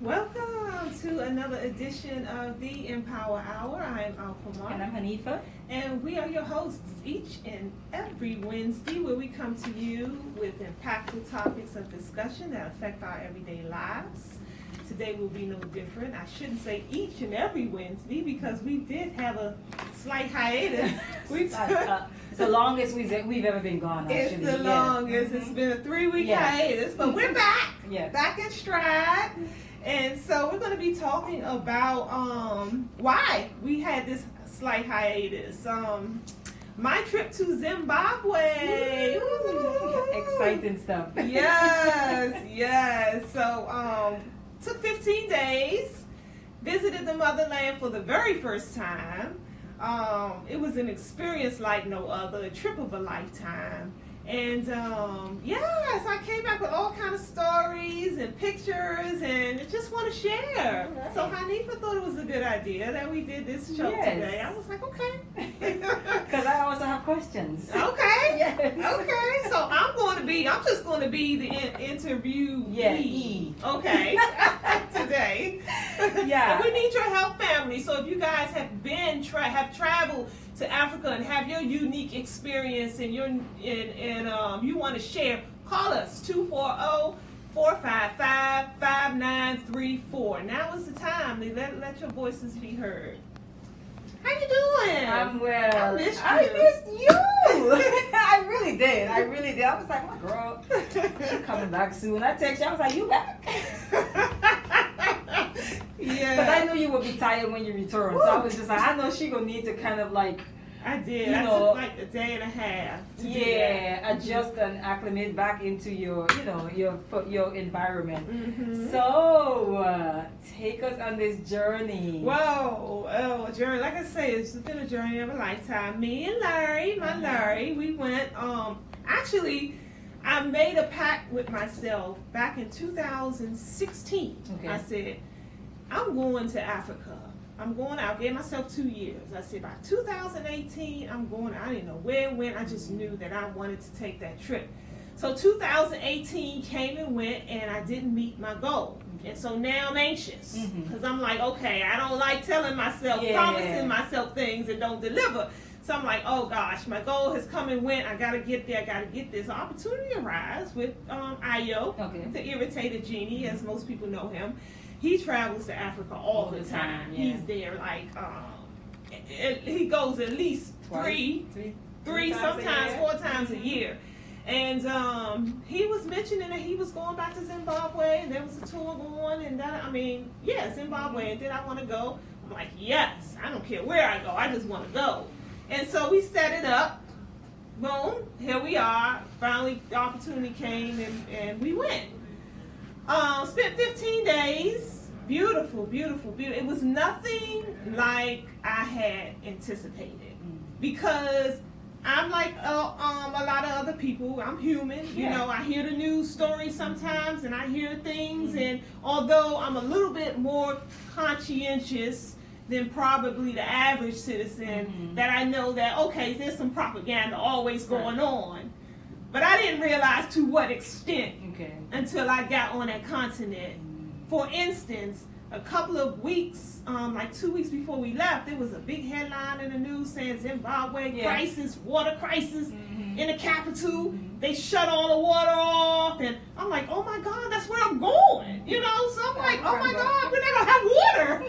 Welcome to another edition of the Empower Hour. I am Alqamar. And I'm Hanifah. And we are your hosts each and every Wednesday, where we come to you with impactful topics of discussion that affect our everyday lives. Today will be no different. I shouldn't say each and every Wednesday because we did have a slight hiatus. It's the longest we've ever been gone, actually. It's the longest. It's been a 3-week hiatus, but we're back. Back in stride. And so we're going to be talking about why we had this slight hiatus. My trip to Zimbabwe. Ooh. Exciting stuff. Yes. So took 15 days. Visited the motherland for the very first time. It was an experience like no other, a trip of a lifetime. And yes, I came back with all kind of stories and pictures, and I just want to share. Right. So Hanifah thought it was a good idea that we did this show today. I was like, okay. Because I also have questions. Okay. Yes. Okay. So I'm just going to be the interviewee. Okay. Today. Yeah. And we need your help, family. So if you guys have have traveled to Africa and have your unique experience and you want to share, call us 240-455-5934. Now is the time to let your voices be heard. How you doing? I'm well. I missed you. I really did. I was like, my girl, she's coming back soon. I text you. I was like, you back? Yeah. Because I knew you would be tired when you returned. So I was just like, I know she gonna need to kind of like. I did. I took like a day and a half. Adjust and acclimate back into your environment. Mm-hmm. So take us on this journey. Whoa, a journey. Like I say, it's been a journey of a lifetime. Me and Larry, Larry, we went. Actually, I made a pact with myself back in 2016. Okay. I said, I'm going to Africa. I gave myself 2 years. I said, by 2018, I'm going. I didn't know where and when. I just knew that I wanted to take that trip. So 2018 came and went, and I didn't meet my goal. And so now I'm anxious because I'm like, okay, I don't like telling myself, promising myself things and don't deliver. So I'm like, oh gosh, my goal has come and went. I got to get there. So opportunity arose with Ayo, the irritated genie, as most people know him. He travels to Africa all the time. He's there like he goes at least three, sometimes 4 times a year. And he was mentioning that he was going back to Zimbabwe, and there was a tour going, and Zimbabwe. And then I want to go. I'm like, yes, I don't care where I go. I just want to go. And so we set it up. Boom, here we are. Finally, the opportunity came, and we went. Spent 15 days. Beautiful. It was nothing like I had anticipated because I'm like a lot of other people. I'm human. You know, I hear the news stories sometimes, and I hear things. And although I'm a little bit more conscientious than probably the average citizen, that I know that, okay, there's some propaganda always going on. But I didn't realize to what extent until I got on that continent. For instance, a couple of weeks, like 2 weeks before we left, there was a big headline in the news saying Zimbabwe crisis, water crisis in the capital. They shut all the water off, and I'm like, oh my God, that's where I'm going. So I'm like, oh my God, we're not gonna have water.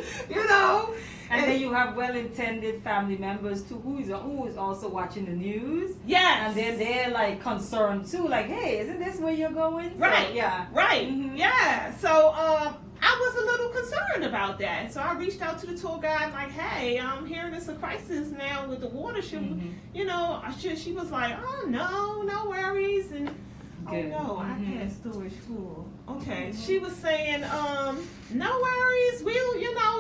And then you have well-intended family members too, who is also watching the news. Yes. And then they're like concerned too, like, hey, isn't this where you're going? Right. So, yeah. Right. Yeah. So I was a little concerned about that. So I reached out to the tour guide, like, hey, I'm hearing it's a crisis now with the water. She was like, oh no worries. And good. Oh no, I had storage full. Okay. She was saying, no worries.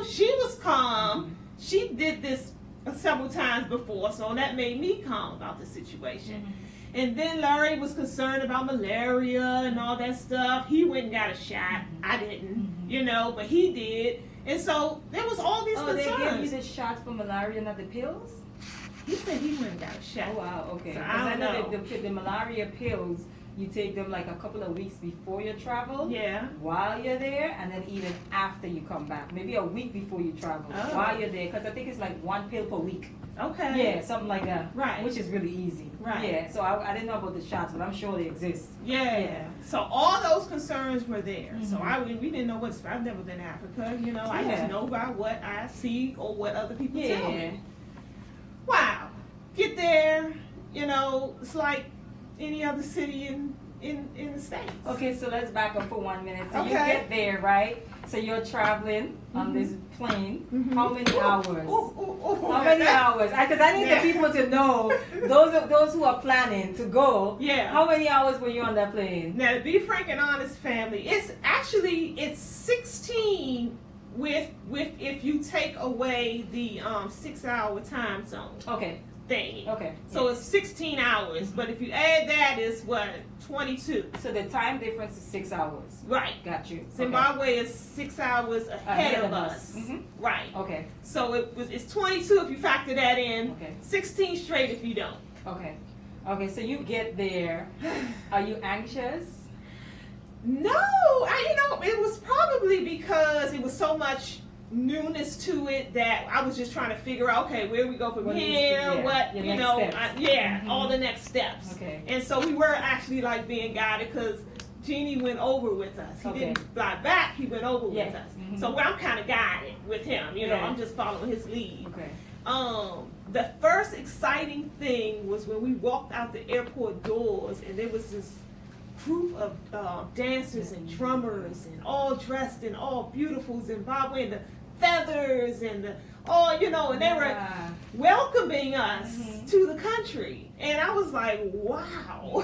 She was calm. She did this several times before, so that made me calm about the situation. And then Larry was concerned about malaria and all that stuff. He went and got a shot. I didn't, but he did. And so there was all these concerns. They gave you the shot for malaria, not the pills? He said he went and got a shot. Oh, wow, okay. So I know the malaria pills you take them like a couple of weeks before your travel. Yeah. While you're there, and then even after you come back, maybe a week before you travel. Oh. While you're there, because I think it's like 1 pill per week. Okay. Yeah, something like that. Right. Which is really easy. Right. Yeah. So I didn't know about the shots, but I'm sure they exist. Yeah. So all those concerns were there. So Mhm. we didn't know I've never been to Africa. You know, I Yeah. just know by what I see or what other people tell Yeah. me. Wow. Get there. You know, it's like any other city in the States. Okay, so let's back up for 1 minute. So you Okay. get there, right? So you're traveling on this plane. Mhm. How many hours? Ooh. How many hours? Because I need Yeah. the people to know, those who are planning to go. Yeah. How many hours were you on that plane? Now, to be frank and honest, family, it's 16 with if you take away the 6-hour time zone Okay. thing. Okay. So it's 16 hours, but if you add that, it's what, 22. So the time difference is 6 hours. Right. Got you. Zimbabwe is 6 hours ahead of us. Mhm. Right. Okay. So it's 22 if you factor that in. Okay. 16 straight if you don't. Okay. Okay. So you get there. Are you anxious? No, it was probably because it was so much newness to it that I was just trying to figure out, okay, where we go from What here, needs to- yeah, what, your you next know, steps. Mhm. All the next steps. Okay. And so we were actually like being guided because Jeannie went over with us. He Okay. didn't fly back, he went over Yeah. with us. Mhm. So I'm kind of guided with him, you know, Yeah. I'm just following his lead. Okay. The first exciting thing was when we walked out the airport doors and there was this group of dancers and drummers and all dressed in all beautiful Zimbabwe and the feathers and the and they were Yeah. welcoming us Mhm. to the country, and I was like, wow.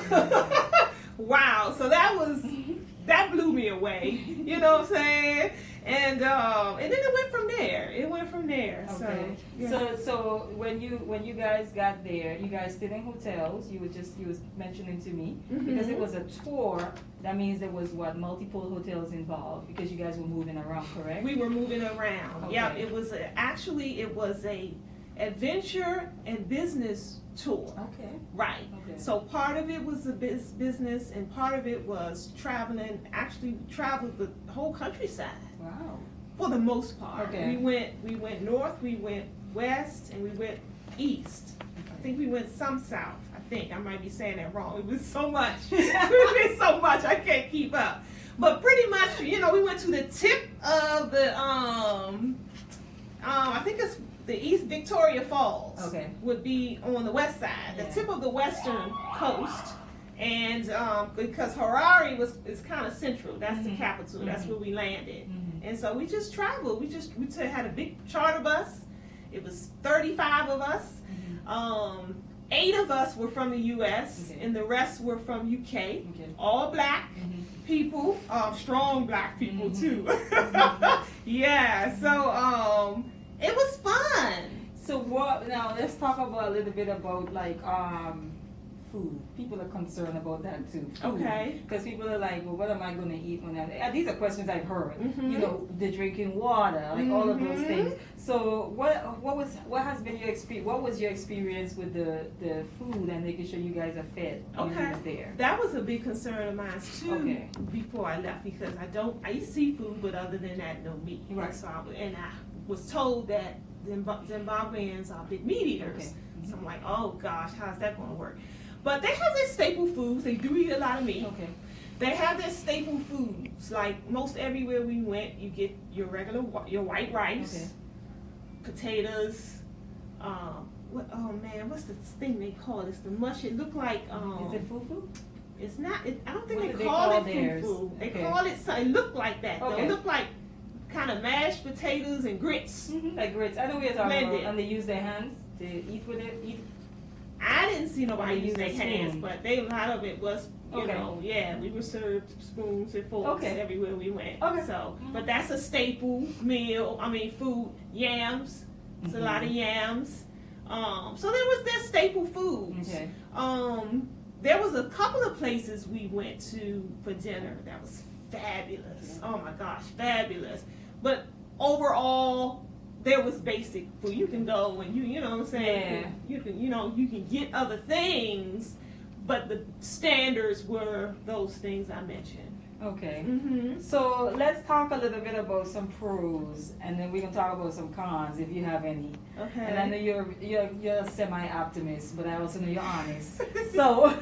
Wow. So that blew me away, you know what I'm saying? And then it went from there. Okay. So yeah. So when you guys got there, you guys stayed in hotels. You was mentioning to me because it Mhm. was a tour. That means there was multiple hotels involved because you guys were moving around, correct? We were moving around. Okay. Yeah, it was a adventure and business tour. Okay. Right. Okay. So part of it was the business, and part of it was traveling. Actually, we traveled the whole countryside Wow. for the most part. Okay. We went north, we went west, and we went east. I think we went some south. I might be saying that wrong. It was so much. It was so much. I can't keep up. But pretty much, we went to the tip of the I think it's the East Victoria Falls. Okay. Would be on the west side, the Yeah. tip of the western coast, and because Harare is kind of central. That's the Mhm. capital. That's Mhm. where we landed, Mhm. and so we just traveled. We had a big charter bus. It was 35 of us. Mhm. 8 of us were from the U.S. Okay. and the rest were from UK. Okay. All black Mhm. people, strong black people Mhm. too. Mhm. Yeah, so it was fun. So now let's talk about a little bit about food. People are concerned about that too. Food. Okay. Because people are like, well, what am I going to eat when these are questions I've heard. Mhm. The drinking water, all of those Mhm. things. So what has been your experience? What was your experience with the food and making sure you guys are fed when you was there? That was a big concern of mine too. Okay. Before I left, because I eat seafood, but other than that, no meat. Right. So I was told that Zimbabweans are big meat eaters. Okay. So I'm like, oh gosh, how's that going to work? But they have their staple foods. They do eat a lot of meat. Okay. They have their staple foods. Like most everywhere we went, you get your white rice, potatoes. What's the thing they call it? It's the mush. It look like Is it fufu? It's not. I don't think What do they they call call it theirs? fufu. They Okay. call it. It look like that. Okay. Though. It look like kind of mashed potatoes and grits. Like grits. I know what you're talking about. Blended. And they use their hands to eat with it. I didn't see nobody They use their use a hands, spoon. but a lot of it was, Okay. we were served spoons and forks Okay. everywhere we went. Okay. So, but that's a staple meal. Food. Yams. It's a lot of yams. So there was their staple foods. Okay. There was a couple of places we went to for dinner that was fabulous. Yeah. Oh my gosh, fabulous. But overall, there was basic food. You can go and you know what I'm saying? Yeah. You can get other things, but the standards were those things I mentioned. Okay. Mm-hmm. So let's talk a little bit about some pros, and then we can talk about some cons if you have any. Okay. And I know you're a semi-optimist, but I also know you're honest. So,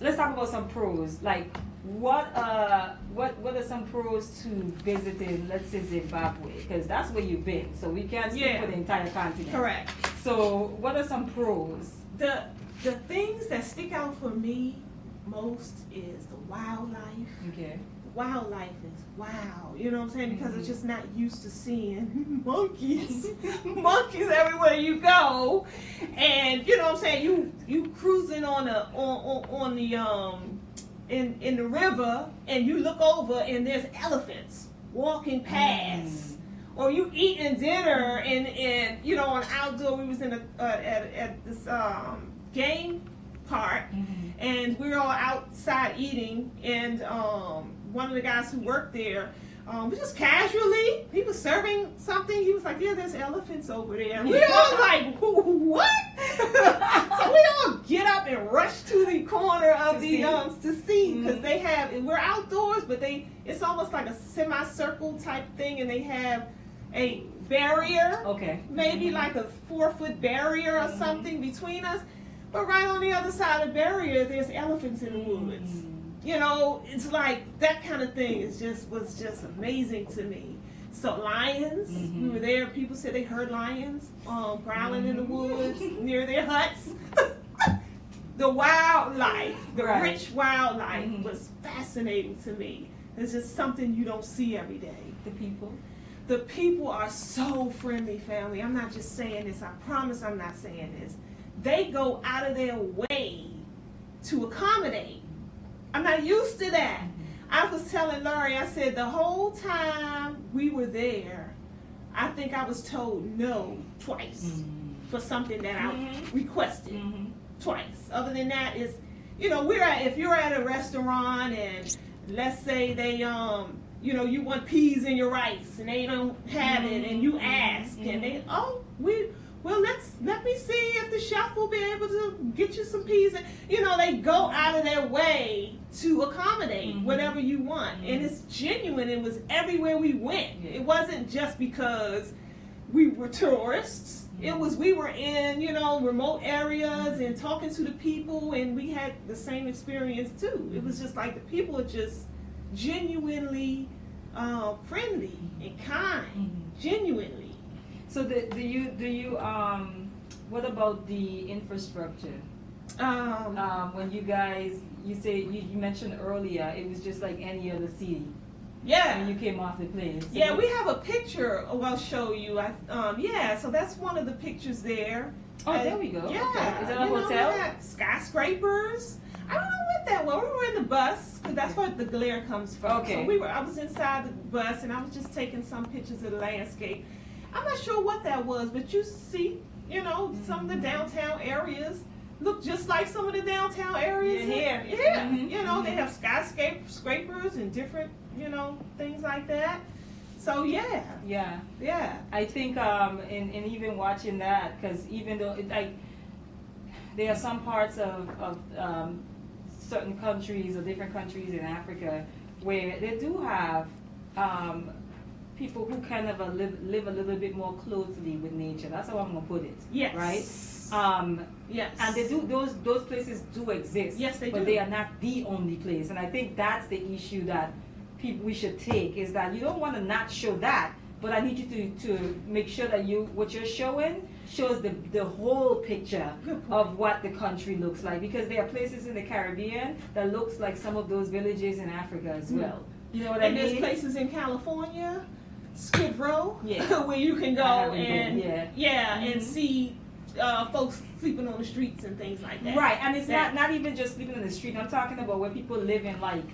let's talk about some pros. Like, what are some pros to visiting, let's say, Zimbabwe? Because that's where you've been. So we can't speak for the entire continent. Correct. So what are some pros? The things that stick out for me most is the wildlife. Okay. Wildlife is wow, you know what I'm saying? Because it's just not used to seeing monkeys, monkeys everywhere you go, and you know what I'm saying. You cruising on the in the river, and you look over and there's elephants walking past, or you eating dinner and you know on outdoor. We was in at this game park, and we were all outside eating, and one of the guys who worked there, we just casually, he was serving something, he was like, yeah, there's elephants over there. And we all like, what? So we all get up and rush to the corner of to see, because they have, and we're outdoors, but it's almost like a semicircle type thing, and they have a barrier, maybe like a 4-foot barrier or something between us. But right on the other side of the barrier, there's elephants in the woods. You know, it's like that kind of thing was just amazing to me. So lions, we were there. People said they heard lions growling in the woods near their huts. The wildlife, the rich wildlife was fascinating to me. It's just something you don't see every day. The people are so friendly, family. I'm not just saying this. I promise I'm not saying this. They go out of their way to accommodate. I'm not used to that. I was telling Laurie, I said the whole time we were there, I think I was told no twice for something that I requested twice. Other than that is, you know, if you're at a restaurant and let's say they you know, you want peas in your rice and they don't have it, and you ask and they well, let me see if the chef will be able to get you some peas. And, you know, they go out of their way to accommodate whatever you want. And it's genuine. It was everywhere we went. It wasn't just because we were tourists. It was we were in, you know, remote areas and talking to the people, and we had the same experience too. It was just like the people are just genuinely friendly and kind, genuinely. So do you what about the infrastructure? When you guys, you mentioned earlier, it was just like any other city. Yeah. When you came off the plane. So yeah, we have a picture I'll show you. Yeah, so that's one of the pictures there. Oh, there we go. Yeah. Okay. Is that a hotel? Skyscrapers. I don't know what that was. We were in the bus, because that's where the glare comes from. Okay. So I was inside the bus, and I was just taking some pictures of the landscape. I'm not sure what that was, but you see, you know, some of the downtown areas look just like some of the downtown areas here. Yeah, you know, they have skyscrapers and different, you know, things like that. So yeah. I think in even watching that, because even though there are some parts of certain countries or different countries in Africa where they do have people who kind of live a little bit more closely with nature. That's how I'm gonna put it. Yes. Right. Yes. And they do those places do exist. Yes, they do. But they are not the only place. And I think that's the issue that we should take, is that you don't want to not show that, but I need you to make sure that what you're showing shows the whole picture of what the country looks like, because there are places in the Caribbean that looks like some of those villages in Africa as well. You know what I mean? And there's places in California, Skid Row, where you can go and and see folks sleeping on the streets and things like that. Right, and it's not even just sleeping on the street. I'm talking about where people live in like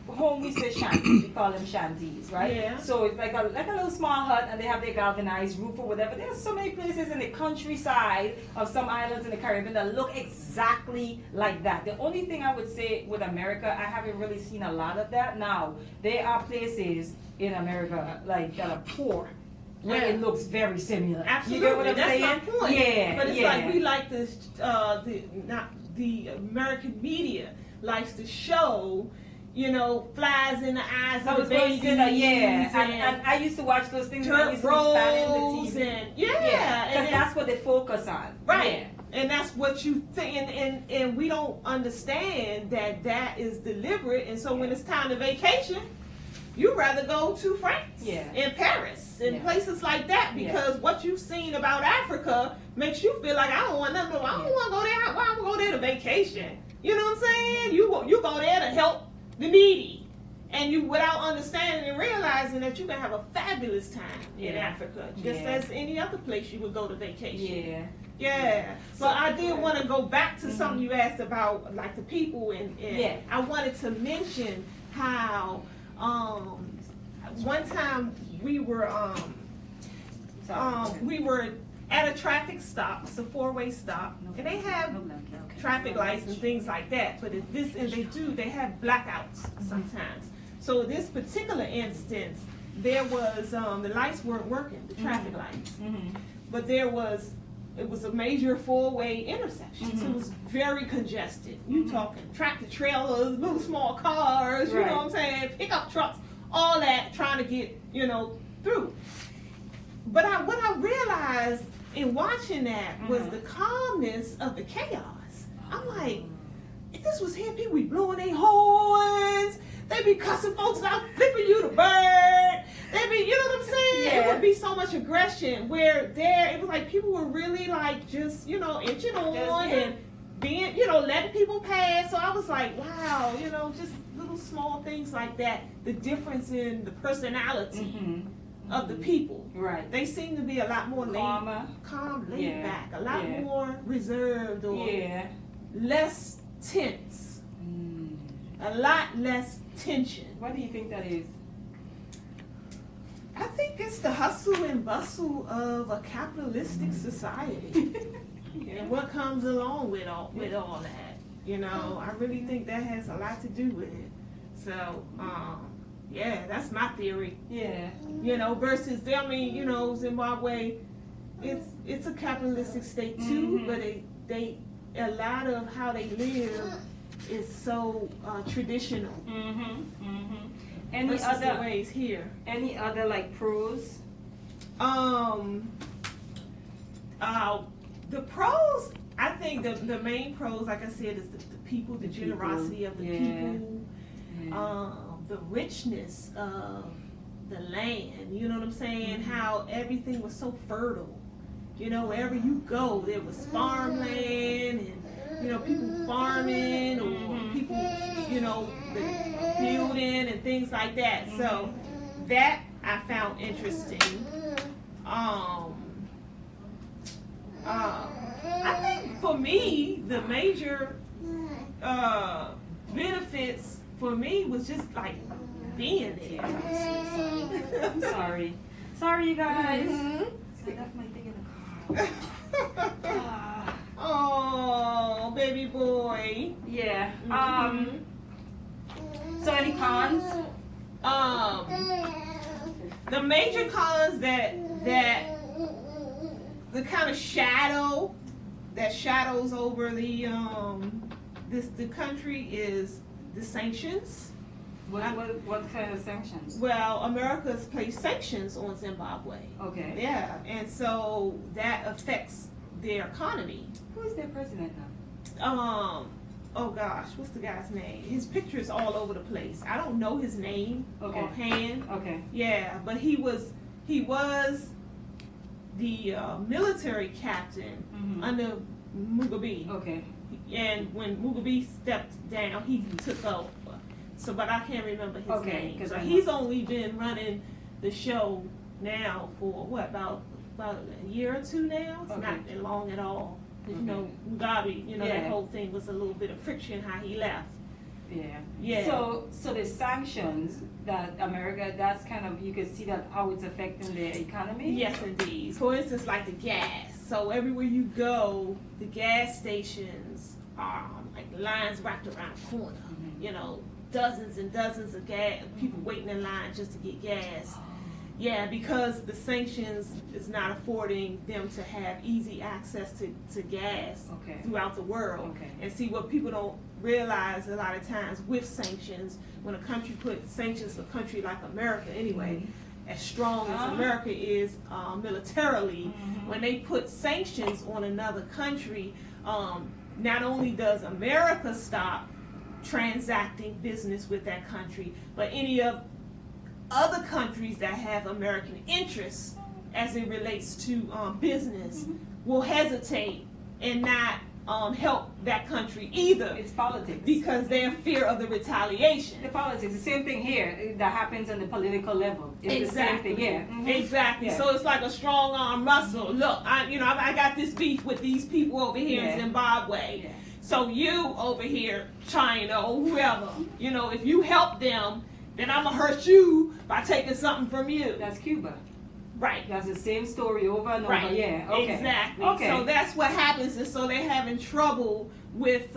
home. We say shanties, we call them shanties, right? Yeah. So it's like a little small hut, and they have their galvanized roof or whatever. There's so many places in the countryside of some islands in the Caribbean that look exactly like that. The only thing I would say with America, I haven't really seen a lot of that. Now, there are places in America like that are poor, where it looks very similar. Absolutely. You get what I'm saying? That's my point. Yeah. But it's like we like this, not the American media likes to show, you know, flies in the eyes of the babies. And I used to watch those things when I used to be spanning the TV. And because that's what they focus on. Right. Yeah. And that's what you think, and we don't understand that that is deliberate. And so when it's time to vacation, you'd rather go to France and Paris and places like that, because what you've seen about Africa makes you feel like, I don't want nothing. I don't want to go there. Why am I go there to vacation? You know what I'm saying? You go there to help the needy, and you, without understanding and realizing that you can have a fabulous time in Africa, just as any other place you would go to vacation. But I did want to go back to something you asked about, like the people, and I wanted to mention how one time we were at a traffic stop. It's a 4-way stop, and they have traffic lights and things like that. But they have blackouts sometimes. So this particular instance, there was the lights weren't working, the traffic lights, but it was a major 4-way intersection. So it was very congested. You talking tractor trailers, little small cars, you know what I'm saying, pickup trucks, all that, trying to get, you know, through. But what I realized in watching that was the calmness of the chaos. I'm like, if this was here, people be blowing their horns, they be cussing folks out, flipping you the bird. They be, you know what I'm saying? It would be so much aggression, where it was like people were really like just, you know, inching on and being, you know, letting people pass. So I was like, wow, you know, just little small things like that. The difference in the personality of the people. Right. They seem to be a lot more calm, laid back, a lot more reserved, or less tense. A lot less tension. What do you think that is? I think it's the hustle and bustle of a capitalistic society, and what comes along with all that. You know, I really think that has a lot to do with it. So, that's my theory. You know, versus you know, Zimbabwe, it's a capitalistic state too, but they a lot of how they live is so traditional. Any other ways here? Any other like pros? The pros, I think the main pros, like I said, is the people, the generosity of the people, the richness of the land. You know what I'm saying? How everything was so fertile. You know, wherever you go, there was farmland, and you know, people farming, or people, you know, building and things like that. So that I found interesting. I think for me, the major benefits for me was just like being there. I'm sorry, you guys. I left my thing in the car. Oh, baby boy. Yeah. So any cons? The major cons that the kind of shadow that shadows over the the country is the sanctions. What kind of sanctions? Well, America's placed sanctions on Zimbabwe. Okay. Yeah, and so that affects their economy. Who is their president now? Oh gosh, what's the guy's name? His picture is all over the place. I don't know his name offhand. Okay. Yeah, but he was the military captain under Mugabe. Okay. And when Mugabe stepped down, he took over. So, but I can't remember his name. Because he's only been running the show now for what, about a year or two now. It's not long at all. You know, Mugabe, you know, that whole thing was a little bit of friction how he left. Yeah. So the sanctions that America, that's kind of, you can see that how it's affecting their economy? Yes, indeed. For instance, like the gas. So everywhere you go, the gas stations are like lines wrapped around the corner. You know, dozens and dozens of gas people waiting in line just to get gas. Yeah, because the sanctions is not affording them to have easy access to gas Okay. throughout the world. Okay. And see, what people don't realize a lot of times with sanctions, when a country put sanctions, a country like America anyway, as strong as America is militarily, when they put sanctions on another country, not only does America stop transacting business with that country, but any of other countries that have American interests as it relates to business will hesitate and not help that country either. It's politics. Because they're fear of the retaliation. The politics, the same thing here that happens on the political level. It's Exactly. the same thing, yeah. Exactly. Yeah. So it's like a strong arm muscle. Look, I got this beef with these people over here in Zimbabwe. Yeah. So you over here, China or whoever, if you help them, then I'm gonna hurt you by taking something from you. That's Cuba. Right. That's the same story over and over. Right. Yeah. Okay. Exactly. Okay. So that's what happens, and so they're having trouble with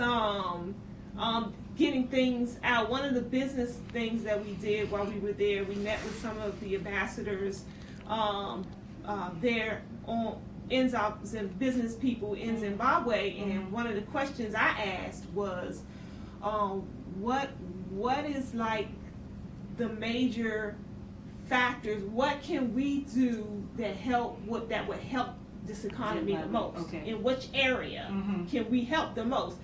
getting things out. One of the business things that we did while we were there, we met with some of the ambassadors there business people in Zimbabwe, and one of the questions I asked was, what is like the major factors? What can we do that would help this economy the most? Okay. In which area can we help the most?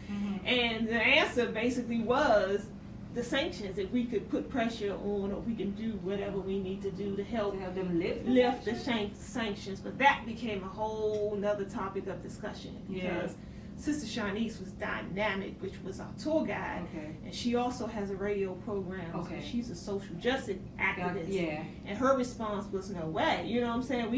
And the answer basically was the sanctions. If we could put pressure on, or we can do whatever we need to do to help them lift the sanctions. But that became a whole nother topic of discussion, because Sister Shanice was dynamic, which was our tour guide, and she also has a radio program. So she's a social justice activist, and her response was, no way. You know what I'm saying?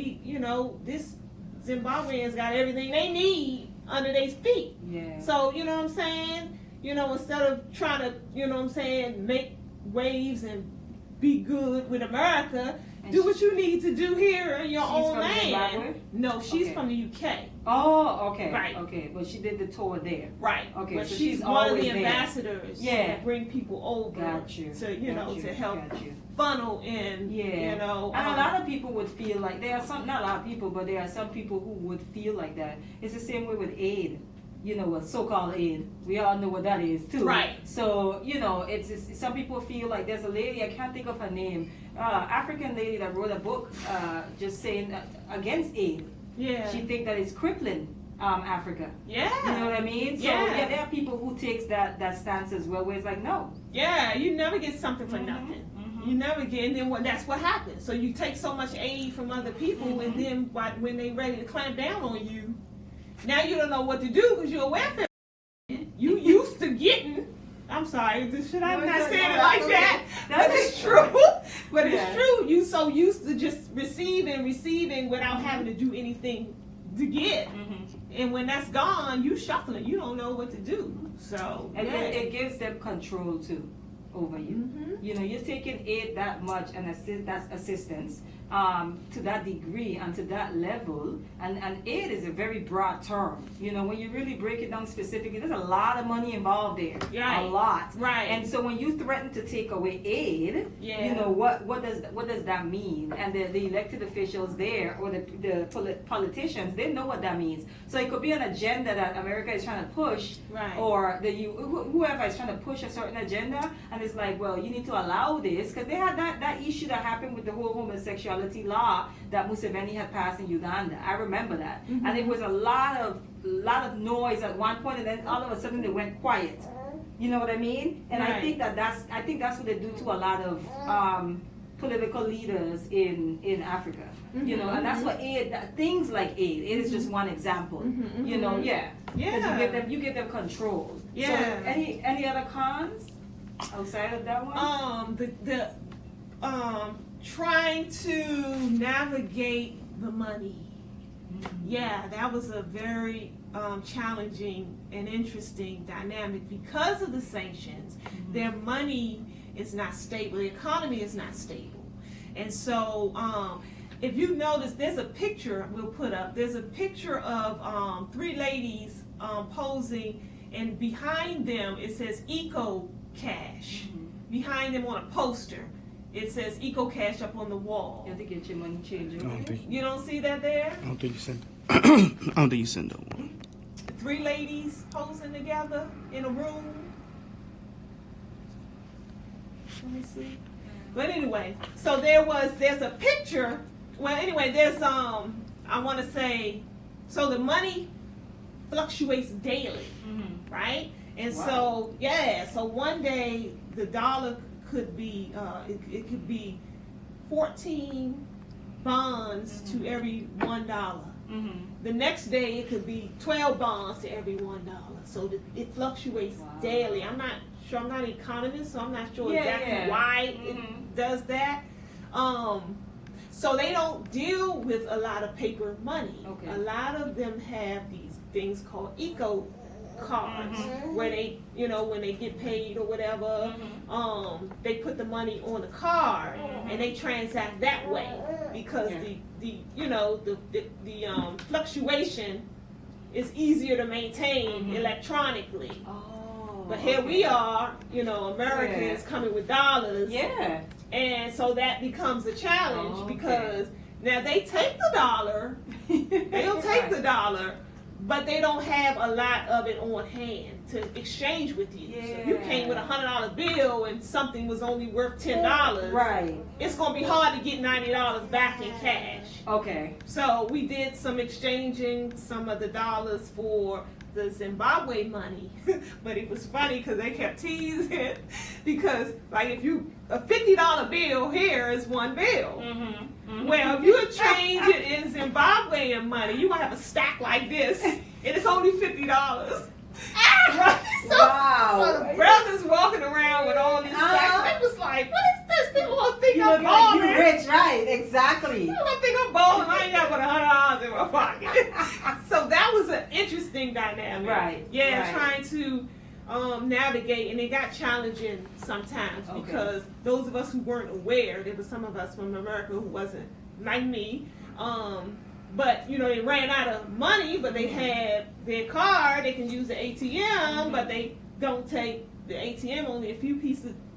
This Zimbabweans got everything they need under their feet. So you know what I'm saying? Instead of trying to, make waves and be good with America, do what you need to do here in your own land. Zimbabwe? No, she's from the UK. Oh, okay. Right. Okay, but she did the tour there. Right. Okay, But so she's one of the ambassadors that bring people over to help funnel in, and a lot of people would feel like, not a lot of people, but there are some people who would feel like that. It's the same way with aid. What so-called aid, we all know what that is too. Right. So, it's some people feel like there's a lady, I can't think of her name, African lady that wrote a book just saying against aid. Yeah. She thinks that it's crippling Africa. Yeah. You know what I mean? So there are people who takes that stance as well, where it's like, no. Yeah, you never get something for nothing. You never get, and then that's what happens. So you take so much aid from other people, and then when they ready to clamp down on you, now you don't know what to do because you're a welfare. You used to getting. I'm sorry, should I not say it like that? But it's true. But it's true. You so used to just receiving without having to do anything to get. And when that's gone, you shuffling. You don't know what to do. So it gives them control too over you. You're taking aid that much and that's assistance to that degree and to that level, and aid is a very broad term. When you really break it down specifically, there's a lot of money involved there. Right. A lot. Right. And so when you threaten to take away aid, what does that mean? And the elected officials there, or the politicians, they know what that means. So it could be an agenda that America is trying to push, or whoever is trying to push a certain agenda, and it's like, well, you need to allow this, because they had that issue that happened with the whole homosexuality law that Museveni had passed in Uganda. I remember that, and it was a lot of noise at one point, and then all of a sudden they went quiet. You know what I mean? And I think that's what they do to a lot of political leaders in Africa. And that's what things like aid is just one example. Because you give them control. So any other cons outside of that one? Trying to navigate the money. That was a very challenging and interesting dynamic because of the sanctions. Their money is not stable. The economy is not stable. And so if you notice, there's a picture we'll put up. There's a picture of three ladies posing, and behind them it says Eco Cash. Behind them on a poster. it says Eco Cash up on the wall. You have to get your money changed. I don't think. You don't see that there? I don't think you sent. I don't think you sent that one. 3 ladies posing together in a room. Let me see. But anyway, so there's a picture. Well, anyway, there's I want to say, so the money fluctuates daily, right? And so so one day the dollar could be it could be 14 bonds to every $1. The next day it could be 12 bonds to every $1. So it fluctuates daily. I'm not sure. I'm not an economist, so I'm not sure exactly why it does that. So they don't deal with a lot of paper money. Okay. A lot of them have these things called eco cards where they, when they get paid or whatever, they put the money on the card and they transact that way because the fluctuation is easier to maintain electronically. But here we are, Americans coming with dollars. Yeah. And so that becomes a challenge because now they take the dollar, they'll take the dollar, but they don't have a lot of it on hand to exchange with you. So if you came with a $100 bill and something was only worth $10, right, it's going to be hard to get $90 back in cash. Okay. So we did some exchanging some of the dollars for the Zimbabwe money, but it was funny because they kept teasing because like if you a $50 bill here is one bill. Well, if you change it in Zimbabwean money, you're gonna have a stack like this, and it's only $50. Right? So the brothers walking around with all these stacks. They was like, "What is this? People gonna think I'm balling. You're rich, right? Exactly. People gonna think I'm balling. I ain't got but $100 in my pocket." So that was an interesting dynamic. Right. Yeah, right. trying to navigate, and it got challenging sometimes because those of us who weren't aware, there were some of us from America who wasn't like me. But they ran out of money, but they had their card. They can use the ATM, but they don't take the ATM. Only a few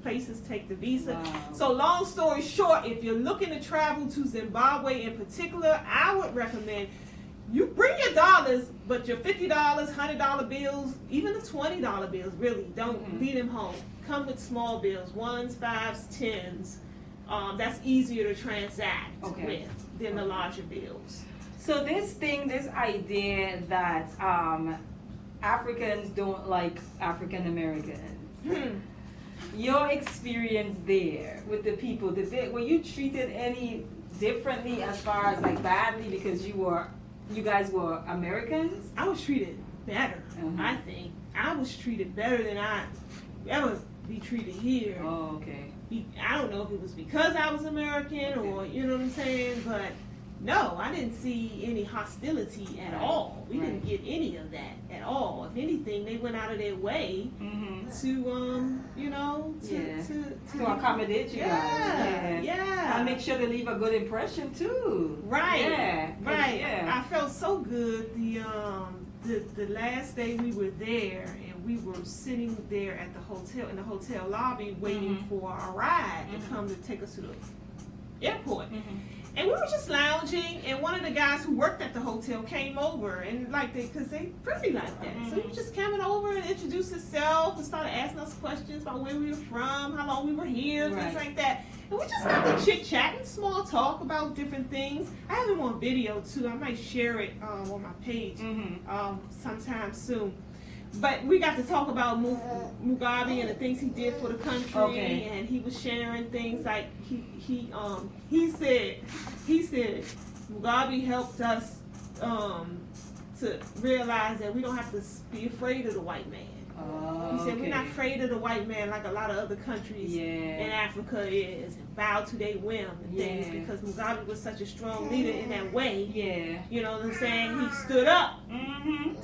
places take the Visa. Wow. So long story short, if you're looking to travel to Zimbabwe in particular, I would recommend you bring your dollars, but your $50, $100 bills, even the $20 bills, really don't leave them home. Come with small bills, 1s, 5s, 10s. That's easier to transact with than the larger bills. So this idea that Africans don't like African Americans. Your experience there with the people, were you treated any differently as far as like badly because you guys were Americans? I was treated better. I think I was treated better than I ever be treated here. Oh, okay. I don't know if it was because I was American or you know what I'm saying, but no, I didn't see any hostility at all. We didn't get any of that at all. If anything, they went out of their way to accommodate you guys. Yeah. And make sure they leave a good impression too. Right. Yeah. Right. Yeah. I felt so good. The last day we were there, and we were sitting there at the hotel in the hotel lobby waiting for a ride to come to take us to the airport. And we were just lounging, and one of the guys who worked at the hotel came over, and because they pretty like that. So he was just coming over and introduced himself and started asking us questions about where we were from, how long we were here, things like that. And we just got to chit-chat and small talk about different things. I have him on video too. I might share it on my page sometime soon. But we got to talk about Mugabe and the things he did for the country, and he was sharing things like he said Mugabe helped us to realize that we don't have to be afraid of the white man. He said we're not afraid of the white man like a lot of other countries in Africa is, and bow to their whim and things, because Mugabe was such a strong leader in that way. You know what I'm saying? He stood up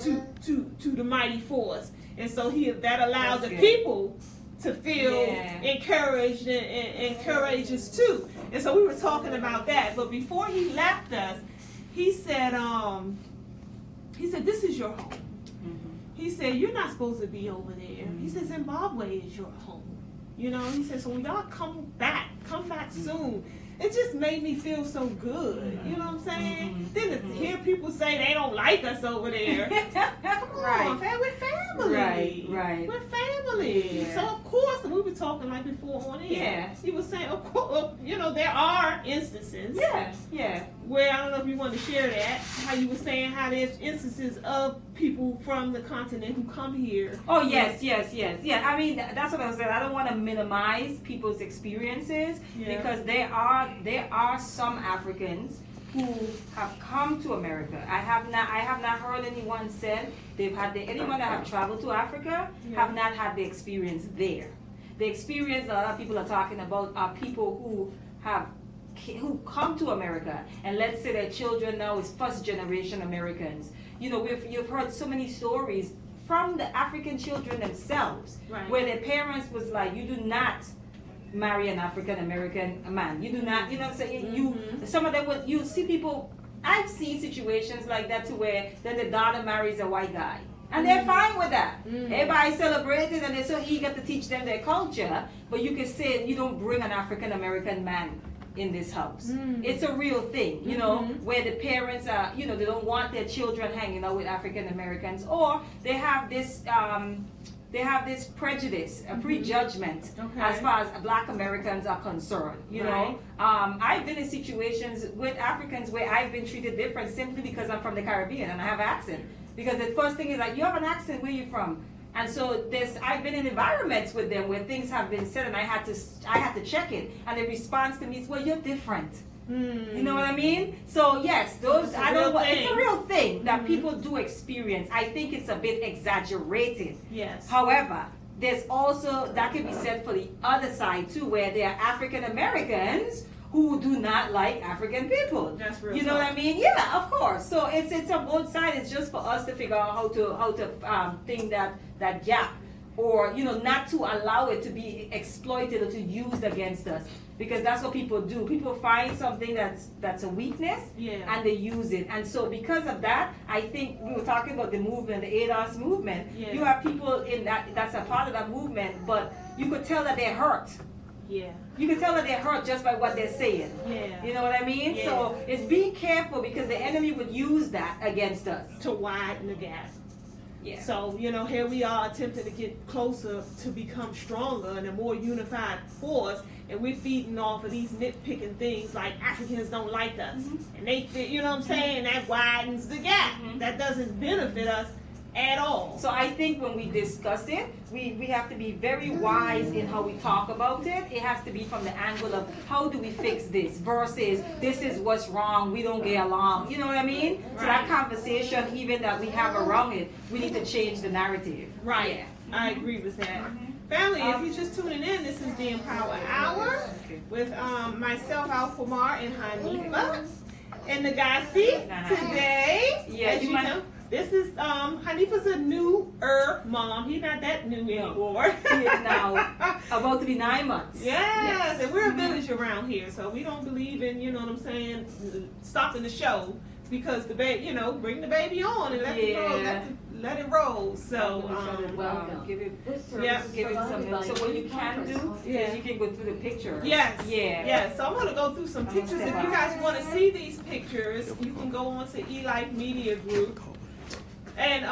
to the mighty force, and so that allowed the people to feel encouraged and courageous too. And so we were talking about that. But before he left us, he said, "This is your home." He said, "You're not supposed to be over there." He said, "Zimbabwe is your home." You know, he said, so when y'all come back soon. It just made me feel so good. You know what I'm saying? Then to hear people say they don't like us over there. Come on, fam, we're family. Right. We're family. Yeah. So of course, we were talking like before on air. Yeah. He was saying, of course, you know, there are instances. Yeah. Where I don't know if you want to share that. How you were saying how there's instances of people from the continent who come here. Oh yes. Yeah. I mean, that's what I was saying. I don't want to minimize people's experiences because there are some Africans who have come to America. I have not heard anyone said anyone that have traveled to Africa have not had the experience there. The experience a lot of people are talking about are people who come to America, and let's say their children now is first generation Americans. You know, you've heard so many stories from the African children themselves, where their parents was like, you do not marry an African American man. You do not, you know what I'm saying? Some of them you see people, I've seen situations like that to where then the daughter marries a white guy. And they're fine with that. Everybody celebrating and they're so eager to teach them their culture, but you can say you don't bring an African American man in this house. It's a real thing, you know, where the parents are, you know, they don't want their children hanging out with African Americans, or they have this prejudice, a prejudgment as far as Black Americans are concerned. You know, I've been in situations with Africans where I've been treated different simply because I'm from the Caribbean and I have an accent. Because the first thing is like, you have an accent, where you from? And so I've been in environments with them where things have been said and I had to check it. And the response to me is, well, you're different. You know what I mean? So yes, it's a real thing that people do experience. I think it's a bit exaggerated. Yes. However, there's also, that can be said for the other side too, where there are African Americans who do not like African people. That's real. You know what I mean? Yeah, of course. So it's on both sides. It's just for us to figure out how to think that gap, or you know, not to allow it to be exploited or to used against us, because that's what people do. People find something that's a weakness, and they use it. And so because of that, I think we were talking about the movement, the ADOS movement. You have people in that's a part of that movement, but you could tell that they're hurt. You can tell that they're hurt just by what they're saying. You know what I mean? So it's be careful, because the enemy would use that against us. To widen the gap. So, you know, here we are attempting to get closer to become stronger and a more unified force, and we're feeding off of these nitpicking things like Africans don't like us. And they, you know what I'm saying? That widens the gap. That doesn't benefit us at all. So I think when we discuss it, we have to be very wise in how we talk about it. It has to be from the angle of how do we fix this versus this is what's wrong, we don't get along. You know what I mean? So that conversation even that we have around it, we need to change the narrative. I agree with that. Family, if you're just tuning in, this is the Empower Hour with myself, Alqamar and Hanifah, in the guy seat today. This is Hanifah's a newer mom. He's not that new anymore. He is now about to be 9 months. Yes, and we're a village around here, so we don't believe in, you know what I'm saying, stopping the show because the baby, you know, bring the baby on and let it roll. So give it some milk. So what you can do is you can go through the pictures. Yes. So I'm going to go through some pictures. If you guys want to see these pictures, you can go on to eLife Media Group. And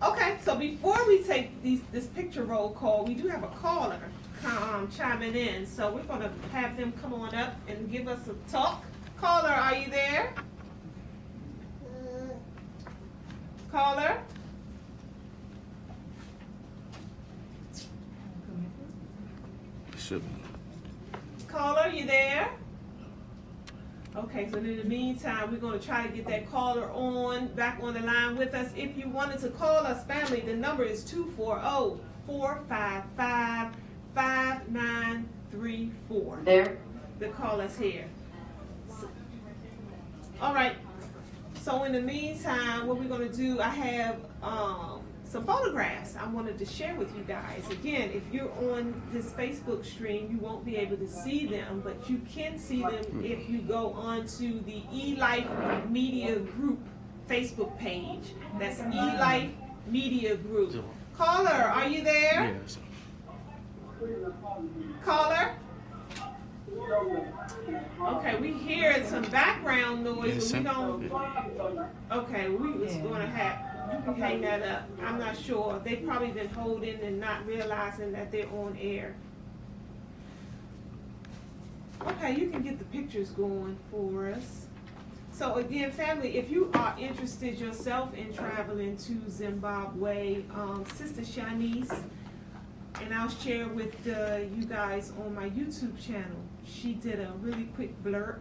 okay, so before we take this picture roll call, we do have a caller chiming in. So we're going to have them come on up and give us a talk. Caller, are you there? Caller? Should be. Caller, you there? Okay, so in the meantime, we're going to try to get that caller back on the line with us. If you wanted to call us, family, the number is 240-455-5934. There. The call us here. All right. So in the meantime, what we're going to do, I have some photographs I wanted to share with you guys. Again, if you're on this Facebook stream, you won't be able to see them, but you can see them if you go onto the eLife Media Group Facebook page. That's eLife Media Group. Caller, are you there? Yes. Caller? Okay, we hear some background noise, Yes, but we sir. don't. Okay, we was going to have. You can hang that up. I'm not sure. They probably been holding and not realizing that they're on air. Okay, you can get the pictures going for us. So again, family, if you are interested yourself in traveling to Zimbabwe, Sister Shanice, and I'll share with you guys on my YouTube channel. She did a really quick blurb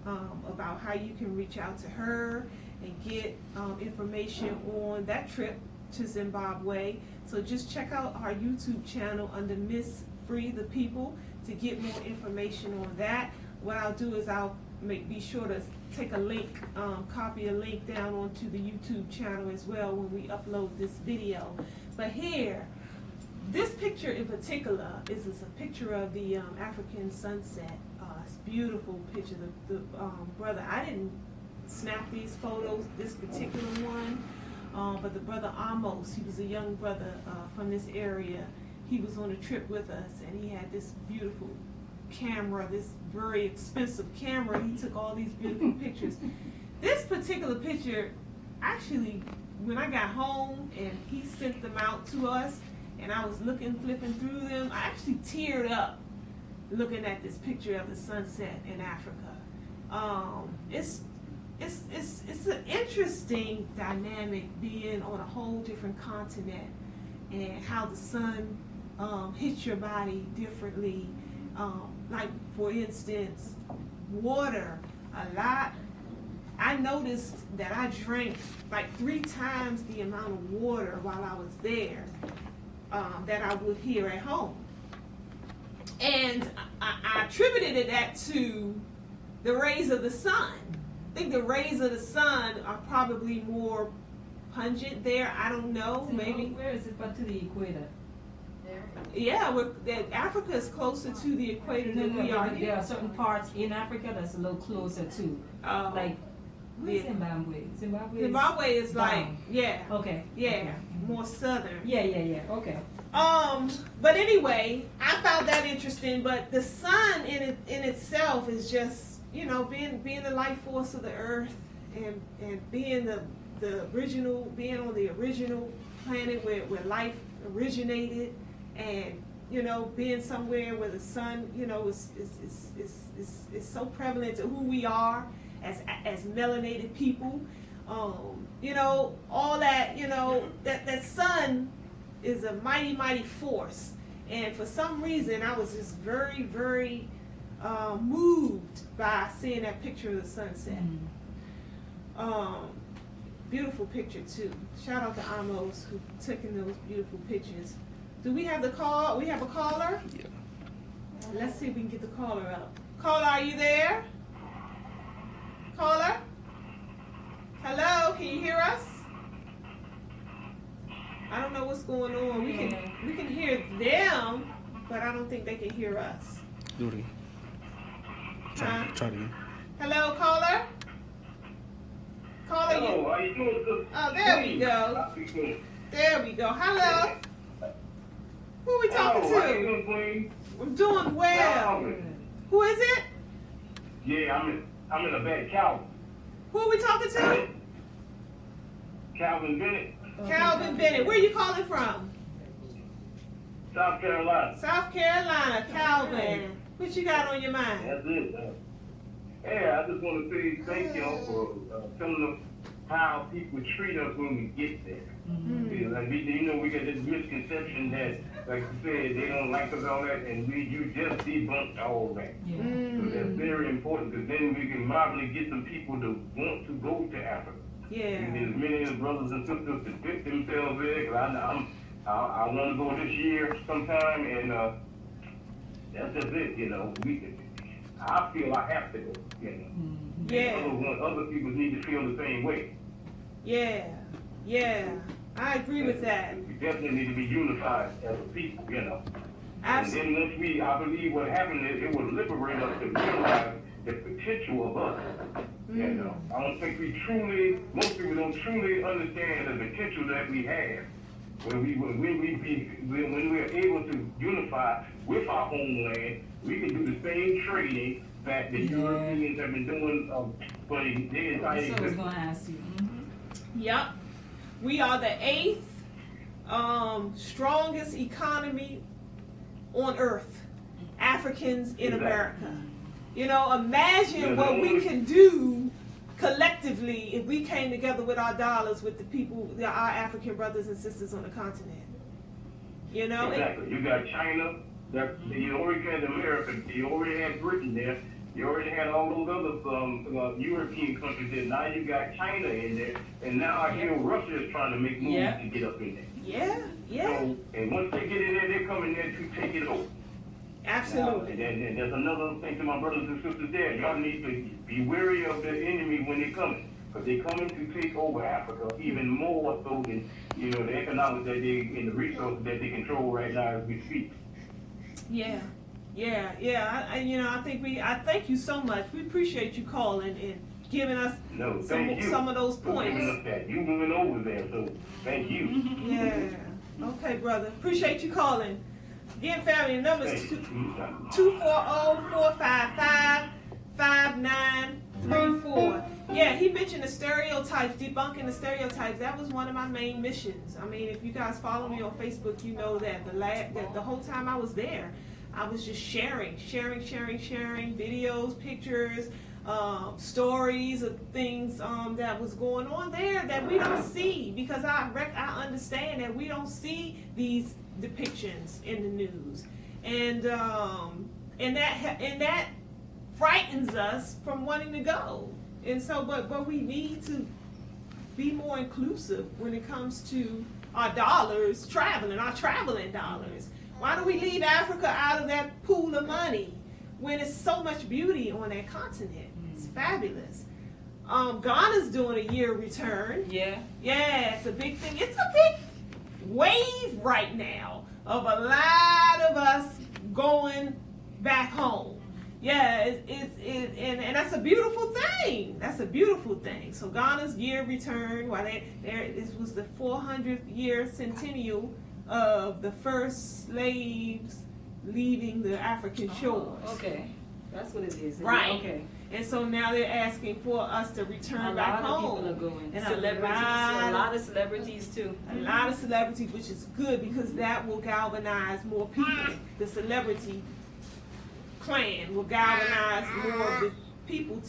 about how you can reach out to her and get information on that trip to Zimbabwe. So just check out our YouTube channel under Miss Free the People to get more information on that. What I'll do is I'll be sure to take a link, copy a link down onto the YouTube channel as well when we upload this video. But here, this picture in particular is a picture of the African sunset. It's a beautiful picture. The brother, I didn't snap these photos, this particular one, but the brother Amos, he was a young brother from this area. He was on a trip with us, and he had this beautiful camera, this very expensive camera. He took all these beautiful pictures. This particular picture, actually, when I got home and he sent them out to us, and I was flipping through them, I actually teared up looking at this picture of the sunset in Africa. It's an interesting dynamic being on a whole different continent and how the sun hits your body differently. Like for instance, water, a lot. I noticed that I drank like 3 times the amount of water while I was there that I would here at home. And I attributed that to the rays of the sun. I think the rays of the sun are probably more pungent there. I don't know, maybe. Where is it but to the equator? Yeah, Africa is closer to the equator than we are here. There are certain parts in Africa that's a little closer to. Like, where's Zimbabwe? Zimbabwe is like, yeah. Okay. Yeah, okay. more southern. Yeah. Okay. But anyway, I found that interesting. But the sun in itself is just, you know, being the life force of the earth and being the original, being on the original planet where life originated, and you know, being somewhere where the sun, you know, is so prevalent to who we are as melanated people. You know, all that, you know, that sun is a mighty force. And for some reason, I was just very moved by seeing that picture of the sunset. Beautiful picture too. Shout out to Amos who taking those beautiful pictures. Do we have the call? We have a caller? Yeah. Let's see if we can get the caller up. Caller, are you there? Caller? Hello, can you hear us? I don't know what's going on. We can hear them, but I don't think they can hear us. Do it again. Try it again. Hello, caller? Caller, hello, how you doing? Oh, there we go. There we go. Hello. Who are we talking How you to? doing, Queen? I'm doing well. Who is it? Yeah, I'm in a bed, Calvin. Who are we talking to? Calvin Bennett, Calvin Bennett. Where are you calling from? South Carolina. South Carolina. Calvin. What you got on your mind? That's it. Yeah, I just want to say thank y'all for telling us how people treat us when we get there. Yeah, like we get this misconception that, like you said, they don't like us all that, and you just debunked all that. So that's very important, because then we can probably get some people to want to go to Africa. Yeah. And there's many of the brothers and sisters that fit themselves there, because I want to go this year sometime, and that's just it, you know. I feel I have to go, you know. Yeah. Other people need to feel the same way. Yeah. I agree with that. We definitely need to be unified as a people, you know. Absolutely. And then once I believe what happened is it will liberate us to realize the potential of us. You know, I don't think most people don't truly understand the potential that we have. when we're able to unify with our homeland, we can do the same trading that the Europeans have been doing for the entire So I was going to ask you. Yep. We are the 8th strongest economy on earth. Africans in America. You know, imagine what we can do collectively if we came together with our dollars with the people, our African brothers and sisters on the continent. You know? Exactly. You got China, you already had America, you already had Britain there, you already had all those other European countries there. Now you got China in there, and now I hear Russia is trying to make moves to get up in there. Yeah. So, and once they get in there, they're coming there to take it over. Absolutely. Now, and there's another thing to my brothers and sisters there. Y'all need to be wary of the enemy when they come, because they're coming to take over Africa even more so than, you know, the economics that they and the resources that they control right now as we speak. Yeah. I thank you so much. We appreciate you calling and giving us some of those points. You went over there, so thank you. Yeah. Okay, brother. Appreciate you calling. Again, family, the number is 240-455-5934. Yeah, he mentioned the stereotypes, debunking the stereotypes. That was one of my main missions. I mean, if you guys follow me on Facebook, you know that the whole time I was there, I was just sharing videos, pictures, stories of things that was going on there that we don't see, because I understand that we don't see these depictions in the news, and that frightens us from wanting to go. And so, but we need to be more inclusive when it comes to our dollars traveling, our traveling dollars. Why do we leave Africa out of that pool of money when it's so much beauty on that continent? It's fabulous. Ghana's doing a year return. Yeah, it's a big thing. It's a big wave right now of a lot of us going back home. Yeah, and that's a beautiful thing. That's a beautiful thing. So Ghana's year return, this was the 400th year centennial of the first slaves leaving the African shores. Okay, that's what it is. Right. Okay. And so now they're asking for us to return back home. A lot of people are going. And Celebrities, a lot of celebrities too. A lot of celebrities, which is good, because that will galvanize more people. The celebrity clan will galvanize more of the people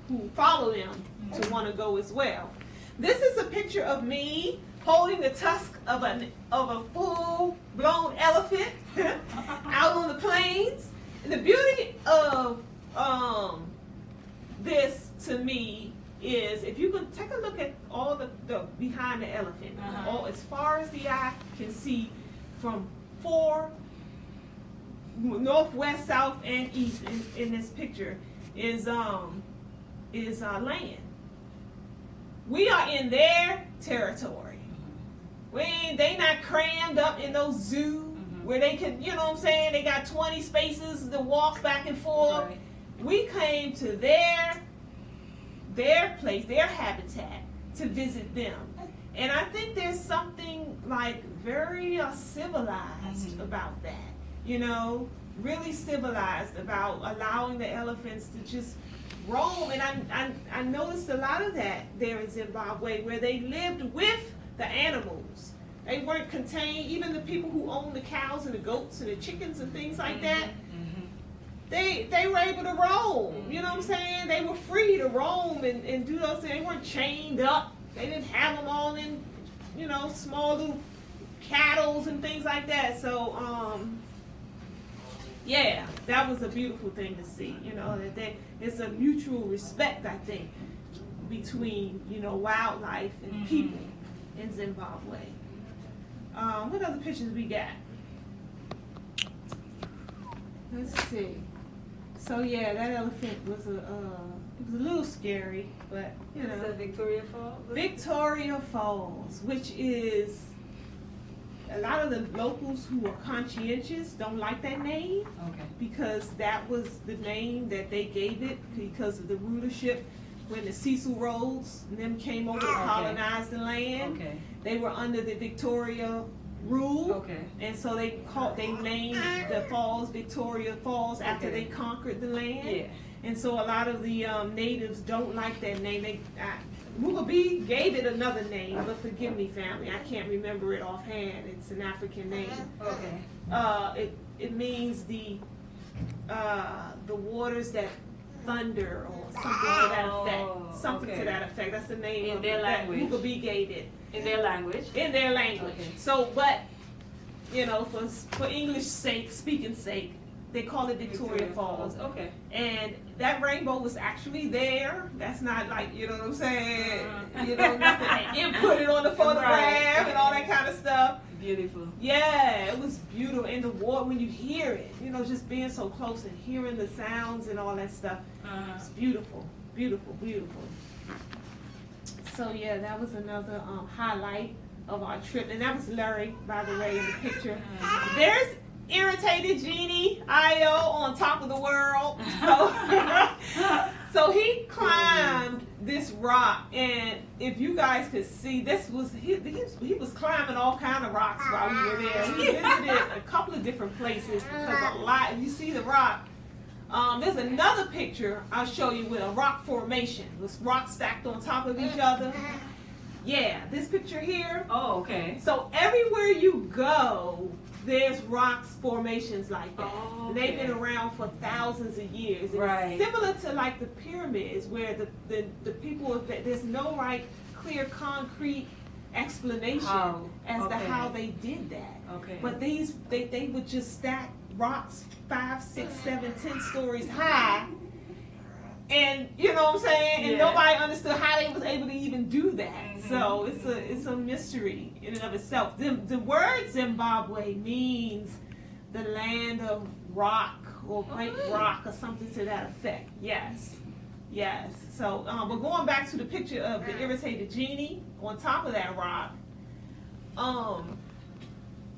who follow them to want to go as well. This is a picture of me holding the tusk of a full-blown elephant out on the plains. And the beauty of this to me is, if you can take a look at all the behind the elephant, all as far as the eye can see, from 4 north, west, south, and east in this picture is land. We are in their territory. They not crammed up in those zoos where they could, you know what I'm saying, they got 20 spaces to walk back and forth. Right. We came to their place, their habitat, to visit them. And I think there's something like very civilized about that. You know, really civilized about allowing the elephants to just roam. And I noticed a lot of that there in Zimbabwe, where they lived with the animals. They weren't contained. Even the people who own the cows and the goats and the chickens and things like that, they were able to roam. You know what I'm saying? They were free to roam and do those things. They weren't chained up. They didn't have them all in, you know, small little cattle and things like that. So, yeah, that was a beautiful thing to see. You know, that it's a mutual respect, I think, between, you know, wildlife and people in Zimbabwe. What other pictures we got? Let's see. So yeah, that elephant was it was a little scary, but you know. Is that Victoria Falls? Victoria Falls, which is, a lot of the locals who are conscientious don't like that name. Okay. Because that was the name that they gave it because of the rulership when the Cecil Rhodes and them came over to colonize the land. Okay. They were under the Victoria rule. Okay. And so they named the falls Victoria Falls after they conquered the land. Yeah. And so a lot of the natives don't like that name. Mugabe gave it another name, but forgive me, family, I can't remember it offhand. It's an African name. Okay. It means the waters that thunder or something to that effect. Something to that effect. That's the name In of their language. Mugabe gave it. In their language. In their language. Okay. So, but you know, for English sake, speaking sake, they call it Victoria Falls. Okay. And that rainbow was actually there. That's not like, you know what I'm saying? You know, nothing inputted on the photograph and all that kind of stuff. Beautiful. Yeah, it was beautiful. And the water, when you hear it, you know, just being so close and hearing the sounds and all that stuff, it's beautiful, beautiful, beautiful. So yeah, that was another highlight of our trip. And that was Larry, by the way, in the picture. There's Irritated Genie, Io, on top of the world. So he climbed this rock, and if you guys could see, this was he was climbing all kind of rocks while we were there. We visited a couple of different places because a lot. You see the rock. There's another picture I'll show you with a rock formation. With rocks stacked on top of each other. Yeah, this picture here. Oh, okay. So everywhere you go, there's rocks formations like that. Oh, okay. They've been around for thousands of years. And right. It's similar to like the pyramids, where the people, there's no like clear concrete explanation as to how they did that. Okay. But they would just stack rocks 5, 6, 7, 10 stories high. And you know what I'm saying? And nobody understood how they was able to even do that. Mm-hmm. So it's a mystery in and of itself. The word Zimbabwe means the land of rock or great rock or something to that effect. Yes. Yes. So but going back to the picture of the Irritated Genie on top of that rock,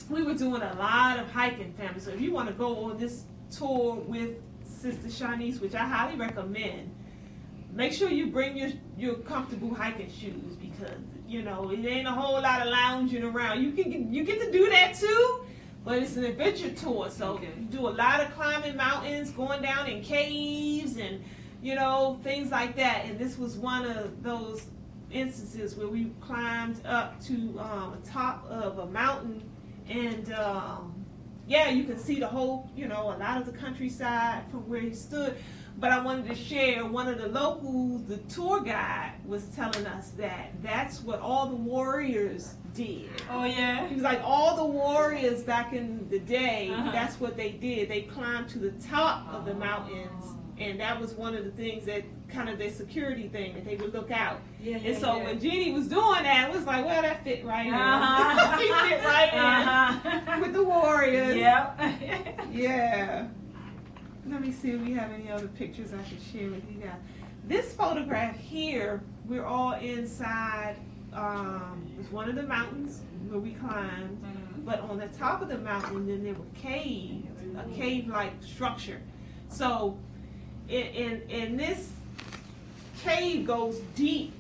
we were doing a lot of hiking, family. So if you want to go on this tour with Sister Shanice, which I highly recommend, make sure you bring your comfortable hiking shoes, because you know it ain't a whole lot of lounging around. You get to do that too, but it's an adventure tour. So you do a lot of climbing mountains, going down in caves, and you know things like that. And this was one of those instances where we climbed up to the top of a mountain, and yeah, you can see the whole, you know, a lot of the countryside from where he stood. But I wanted to share, one of the locals, the tour guide, was telling us that that's what all the warriors did. Oh, yeah? He was like, all the warriors back in the day, that's what they did. They climbed to the top of the mountains, and that was one of the things that kind of their security thing, that they would look out. And so when Jeannie was doing that, it was like, well, that fit right in. He fit right in with the warriors. Yep. Yeah. Let me see if we have any other pictures I can share with you guys. This photograph here, we're all inside, it's one of the mountains where we climbed, but on the top of the mountain, then there were caves, a cave-like structure. So in this cave goes deep.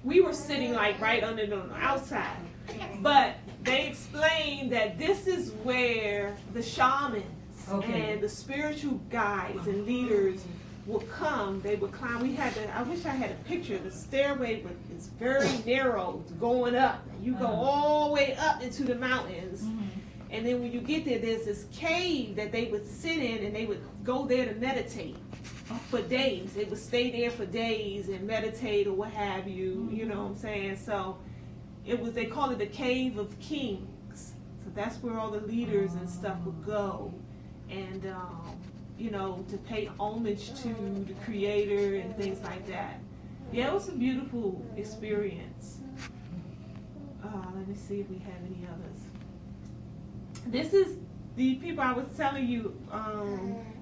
We were sitting like right under the outside, but they explained that this is where the shamans and the spiritual guides and leaders would come. They would climb. I wish I had a picture. The stairway is very narrow going up. You go all the way up into the mountains. And then when you get there, there's this cave that they would sit in, and they would go there to meditate for days. They would stay there for days and meditate or what have you, you know what I'm saying? So they call it the Cave of Kings. So that's where all the leaders and stuff would go, and you know, to pay homage to the Creator and things like that. Yeah, it was a beautiful experience. Let me see if we have any others. This is the people I was telling you,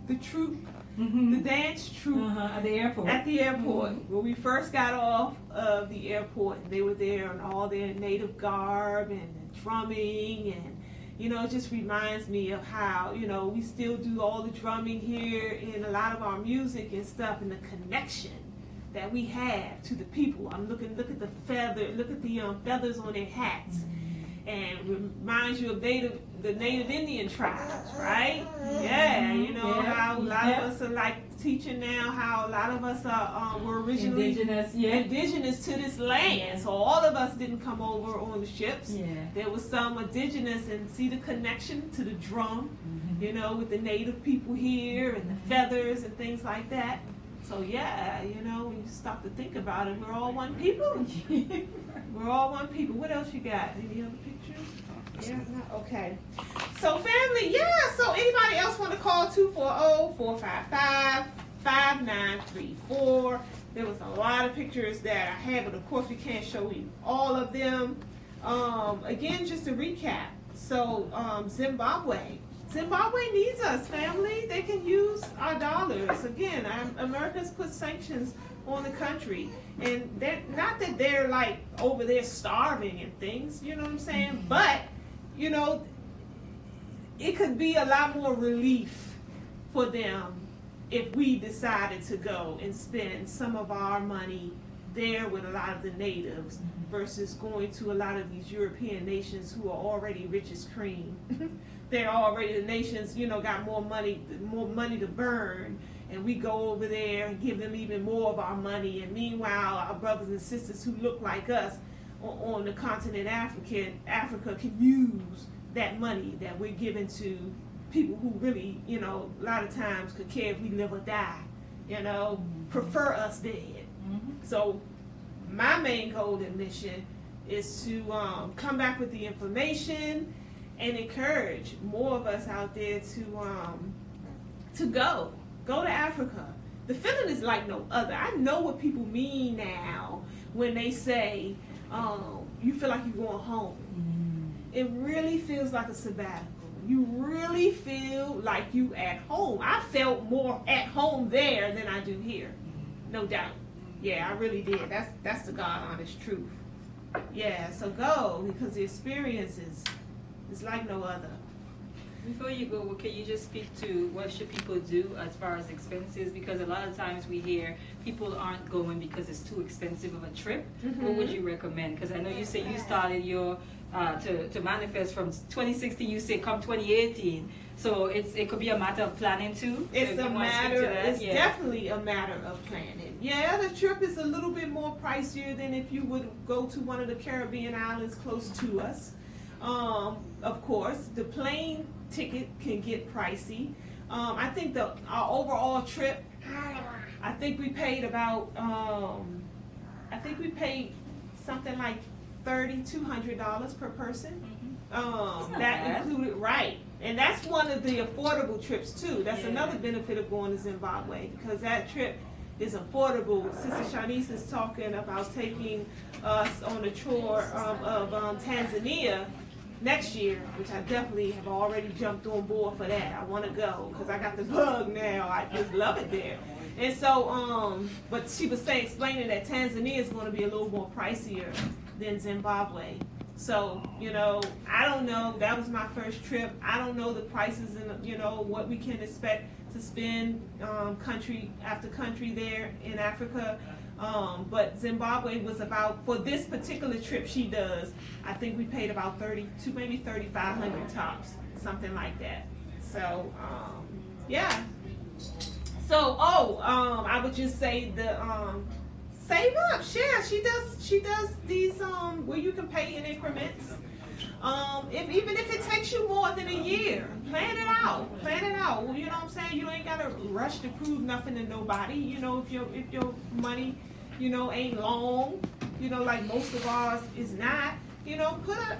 the troupe, the dance troupe at the airport. At the airport, when we first got off of the airport, they were there in all their native garb and drumming, and you know, it just reminds me of how, you know, we still do all the drumming here in a lot of our music and stuff, and the connection that we have to the people. I'm look at the feathers on their hats, and reminds you of the Native Indian tribes, right? Yeah, you know how a lot of us are like teaching now how a lot of us were originally indigenous to this land. So all of us didn't come over on the ships. There was some indigenous, and see the connection to the drum, you know, with the native people here and the feathers and things like that. So yeah, you know, when you stop to think about it, we're all one people. We're all one people. What else you got? Any other pictures? Yeah, no? Okay. So family, so anybody else want to call 240-455-5934. There was a lot of pictures that I had, but of course we can't show you all of them. Again, just to recap. So Zimbabwe needs us, family. They can use our dollars. Again, America's put sanctions on the country, and they're not that they're like over there starving and things, you know what I'm saying? But you know, it could be a lot more relief for them if we decided to go and spend some of our money there with a lot of the natives versus going to a lot of these European nations who are already rich as cream. They're already, the nations, you know, got more money to burn, and we go over there and give them even more of our money, and meanwhile our brothers and sisters who look like us on the continent Africa can use that money that we're giving to people who really, you know, a lot of times could care if we live or die, you know, prefer us dead. So my main goal and mission is to come back with the information and encourage more of us out there to go to Africa. The feeling is like no other. I know what people mean now when they say you feel like you're going home. It really feels like a sabbatical. You really feel like you at home. I felt more at home there than I do here, no doubt. Yeah, I really did. That's the God honest truth. Yeah, so go, because the experience is like no other. Before you go, can you just speak to what should people do as far as expenses? Because a lot of times we hear people aren't going because it's too expensive of a trip. What would you recommend? Because I know you say you started your to manifest from 2016. You say come 2018. So it could be a matter of planning too. It's a matter. It's definitely a matter of planning. Yeah, the trip is a little bit more pricier than if you would go to one of the Caribbean islands close to us. Of course, the plane ticket can get pricey. I think our overall trip, I think we paid about, something like $3,200 per person. That included, right. And that's one of the affordable trips too. That's another benefit of going to Zimbabwe, because that trip is affordable. Sister Shanice is talking about taking us on a tour of Tanzania next year, which I definitely have already jumped on board for that. I want to go because I got the bug now. I just love it there. And so, but she was explaining that Tanzania is going to be a little more pricier than Zimbabwe. So, you know, I don't know. That was my first trip. I don't know the prices and, you know, what we can expect to spend country after country there in Africa. But Zimbabwe was about, for this particular trip she does, I think we paid about $3,200, maybe $3,500 tops, something like that. So, yeah. So, I would just say save up, share. She does these where you can pay in increments. Even if it takes you more than a year, plan it out. Well, you know what I'm saying? You ain't gotta rush to prove nothing to nobody. You know, if your money, you know, ain't long, you know, like most of ours is not. You know, put a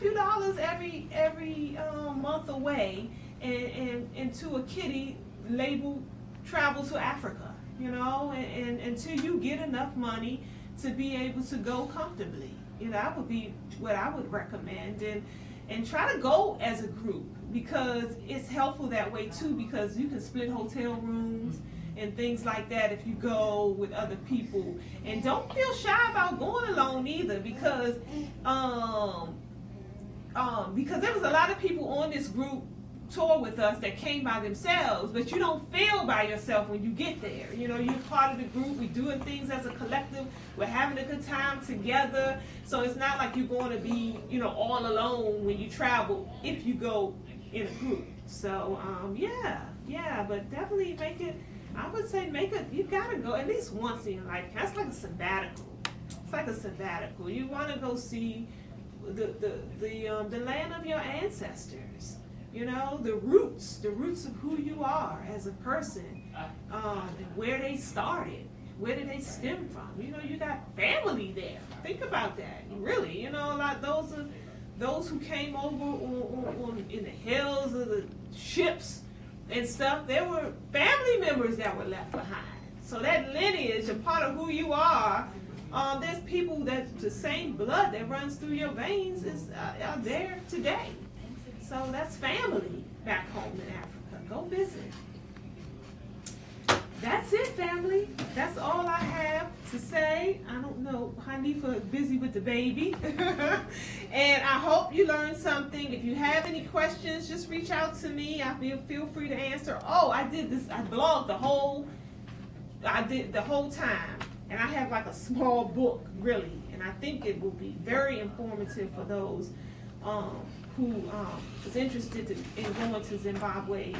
few dollars every month away and into a kitty labeled travel to Africa. You know, and until you get enough money to be able to go comfortably. You know, that would be what I would recommend, and try to go as a group, because it's helpful that way too, because you can split hotel rooms and things like that if you go with other people. And don't feel shy about going alone either, because there was a lot of people on this group tour with us that came by themselves, but you don't feel by yourself when you get there. You know, you're part of the group. We're doing things as a collective. We're having a good time together. So it's not like you're going to be, you know, all alone when you travel if you go in a group. So yeah, but definitely make it. I would say you gotta go at least once in your life. That's like a sabbatical. It's like a sabbatical. You want to go see the land of your ancestors. You know, the roots of who you are as a person, and where they started, where did they stem from. You know, you got family there. Think about that. Really, you know, like those who came over on in the hills of the ships and stuff. There were family members that were left behind. So that lineage, a part of who you are. There's people that the same blood that runs through your veins is are there today. So that's family back home in Africa. Go visit. That's it, family. That's all I have to say. I don't know. Hanifah is busy with the baby. And I hope you learned something. If you have any questions, just reach out to me. I feel free to answer. Oh, I did this. I blogged the whole time. And I have like a small book, really. And I think it will be very informative for those who is interested in going to Zimbabwe,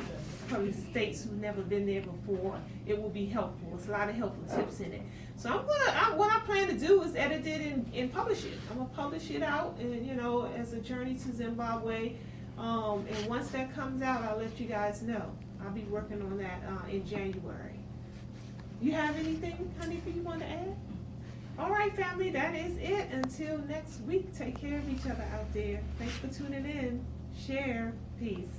probably states who've never been there before. It will be helpful. There's a lot of helpful tips in it. So what I plan to do is edit it and publish it. I'm gonna publish it out, and you know, as a journey to Zimbabwe. And once that comes out, I'll let you guys know. I'll be working on that in January. You have anything, Hanifah, you want to add? All right, family, that is it. Until next week, take care of each other out there. Thanks for tuning in. Share. Peace.